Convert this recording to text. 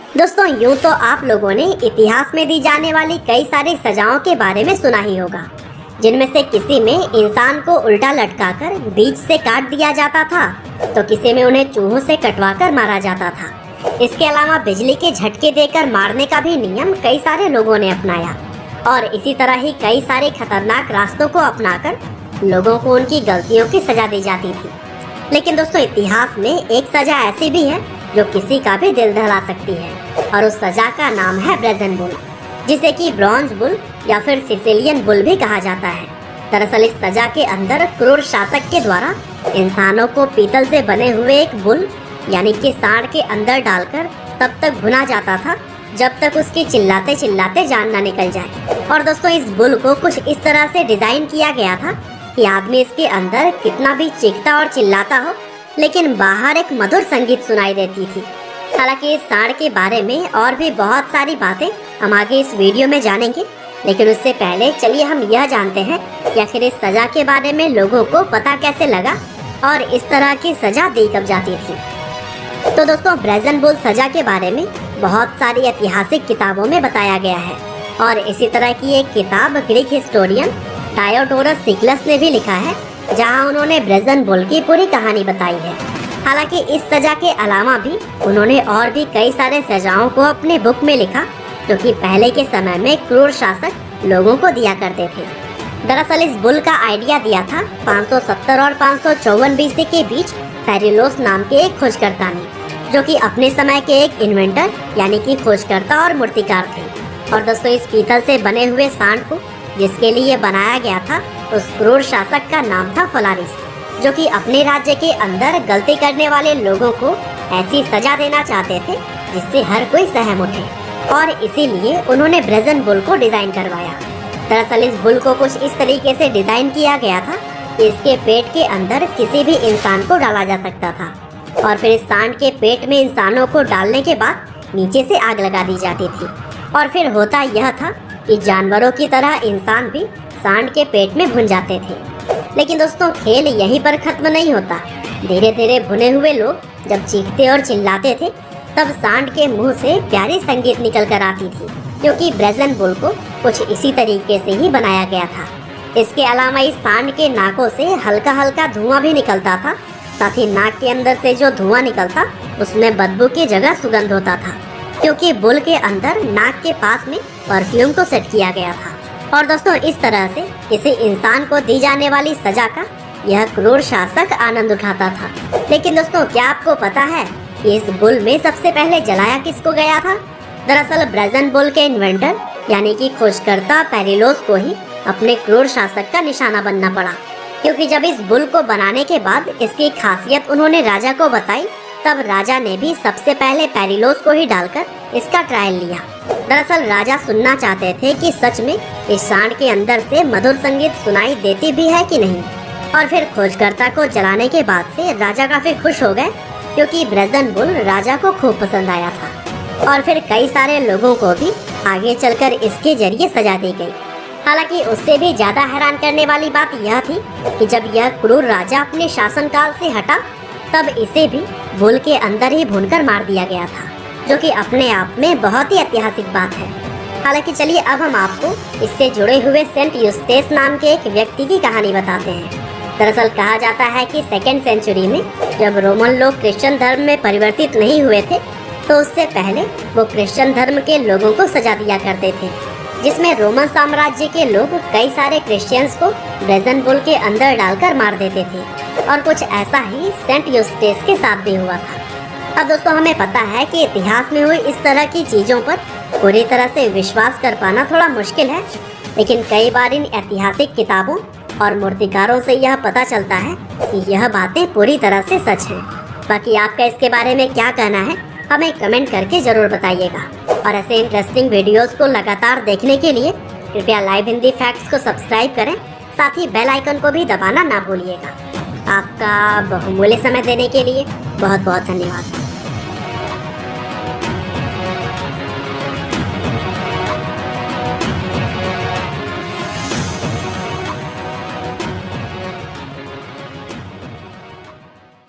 दोस्तों यूँ तो आप लोगों ने इतिहास में दी जाने वाली कई सारी सजाओं के बारे में सुना ही होगा, जिनमें से किसी में इंसान को उल्टा लटकाकर बीच से काट दिया जाता था, तो किसी में उन्हें चूहों से कटवाकर मारा जाता था। इसके अलावा बिजली के झटके देकर मारने का भी नियम कई सारे लोगों ने अपनाया और इसी तरह ही कई सारे खतरनाक रास्तों को अपनाकर लोगों को उनकी गलतियों की सजा दी जाती थी। लेकिन दोस्तों इतिहास में एक सजा ऐसी भी है जो किसी का भी दिल दहला सकती है और उस सजा का नाम है ब्रेजन बुल, जिसे कि ब्रॉन्ज बुल या फिर सिसिलियन बुल भी कहा जाता है। दरअसल इस सजा के अंदर क्रूर शासक के द्वारा इंसानों को पीतल से बने हुए एक बुल यानी कि सांड के अंदर डालकर तब तक भुना जाता था जब तक उसकी चिल्लाते चिल्लाते जान न निकल जाए। और दोस्तों इस बुल को कुछ इस तरह से डिजाइन किया गया था कि आदमी इसके अंदर कितना भी चीखता और चिल्लाता हो, लेकिन बाहर एक मधुर संगीत सुनाई देती थी। हालांकि इस सांड के बारे में और भी बहुत सारी बातें हम आगे इस वीडियो में जानेंगे, लेकिन उससे पहले चलिए हम यह जानते हैं कि आखिर इस सजा के बारे में लोगों को पता कैसे लगा और इस तरह की सजा दी कब जाती थी। तो दोस्तों ब्रेजन बुल सजा के बारे में बहुत सारी ऐतिहासिक किताबों में बताया गया है और इसी तरह की एक किताब ग्रीक हिस्टोरियन डायोडोरस सिक्लस ने भी लिखा है, जहां उन्होंने ब्रेजन बुल की पूरी कहानी बताई है। हालांकि इस सजा के अलावा भी उन्होंने और भी कई सारे सजाओं को अपने बुक में लिखा, जो कि पहले के समय में क्रूर शासक लोगों को दिया करते थे। दरअसल इस बुल का आइडिया दिया था 570 और 554 बीसी के बीच पेरिलोस नाम के एक खोजकर्ता ने, जो कि अपने समय के एक इन्वेंटर यानी कि खोजकर्ता और मूर्तिकार थे। और दोस्तों इस पीतल से बने हुए सांड को जिसके लिए बनाया गया था, उस क्रूर शासक का नाम था फोलारिस, जो कि अपने राज्य के अंदर गलती करने वाले लोगों को ऐसी सजा देना चाहते थे जिससे हर कोई सहम उठे, और इसीलिए उन्होंने ब्रेजन बुल को डिजाइन करवाया। दरअसल इस बुल को कुछ इस तरीके से डिजाइन किया गया था कि इसके पेट के अंदर किसी भी इंसान को डाला जा सकता था और फिर इस सांड के पेट में इंसानों को डालने के बाद नीचे से आग लगा दी जाती थी। और फिर होता यह था कि जानवरों की तरह इंसान भी सांड के पेट में भुन जाते थे। लेकिन दोस्तों खेल यहीं पर खत्म नहीं होता। धीरे धीरे भुने हुए लोग जब चीखते और चिल्लाते थे, तब सांड के मुंह से प्यारी संगीत निकल कर आती थी, क्योंकि ब्रेजन बुल को कुछ इसी तरीके से ही बनाया गया था। इसके अलावा इस सांड के नाकों से हल्का हल्का धुआं भी निकलता था। साथ ही नाक के अंदर से जो धुआं निकलता उसमें बदबू की जगह सुगंध होता था, क्योंकि बुल के अंदर नाक के पास में परफ्यूम को सेट किया गया था। और दोस्तों इस तरह से किसी इंसान को दी जाने वाली सजा का यह क्रूर शासक आनंद उठाता था। लेकिन दोस्तों क्या आपको पता है कि इस बुल में सबसे पहले जलाया किसको गया था? दरअसल ब्रेजन बुल के इन्वेंटर यानी कि खोजकर्ता पेरिलोस को ही अपने क्रूर शासक का निशाना बनना पड़ा, क्योंकि जब इस बुल को बनाने के बाद इसकी खासियत उन्होंने राजा को बताई, तब राजा ने भी सबसे पहले पेरिलोस को ही डालकर इसका ट्रायल लिया। दरअसल राजा सुनना चाहते थे कि सच में इस सांड के अंदर से मधुर संगीत सुनाई देती भी है कि नहीं। और फिर खोजकर्ता को जलाने के बाद से राजा काफी खुश हो गए, क्योंकि ब्रेजन बुल राजा को खूब पसंद आया था। और फिर कई सारे लोगों को भी आगे चलकर इसके जरिए सजा दी गई। हालांकि उससे भी ज्यादा हैरान करने वाली बात यह थी कि जब यह क्रूर राजा अपने शासनकाल से हटा, तब इसे भी बुल के अंदर ही भूनकर मार दिया गया था, जो कि अपने आप में बहुत ही ऐतिहासिक बात है। हालांकि चलिए अब हम आपको इससे जुड़े हुए सेंट यूस्टेस नाम के एक व्यक्ति की कहानी बताते हैं। दरअसल कहा जाता है कि 2nd सेंचुरी में जब रोमन लोग क्रिश्चियन धर्म में परिवर्तित नहीं हुए थे, तो उससे पहले वो क्रिश्चियन धर्म के लोगों को सजा दिया करते थे, जिसमें रोमन साम्राज्य के लोग कई सारे क्रिश्चियंस को ब्रेजन बुल के अंदर डालकर मार देते थे। और कुछ ऐसा ही सेंट यूस्टेस के साथ भी हुआ था। अब दोस्तों हमें पता है कि इतिहास में हुई इस तरह की चीज़ों पर पूरी तरह से विश्वास कर पाना थोड़ा मुश्किल है, लेकिन कई बार इन ऐतिहासिक किताबों और मूर्तिकारों से यह पता चलता है कि यह बातें पूरी तरह से सच हैं। बाकी आपका इसके बारे में क्या कहना है, हमें कमेंट करके ज़रूर बताइएगा। और ऐसे इंटरेस्टिंग वीडियोस को लगातार देखने के लिए कृपया लाइव हिंदी फैक्ट्स को सब्सक्राइब करें, साथ ही बेल आइकन को भी दबाना ना भूलिएगा। आपका बहुमूल्य समय देने के लिए बहुत बहुत धन्यवाद।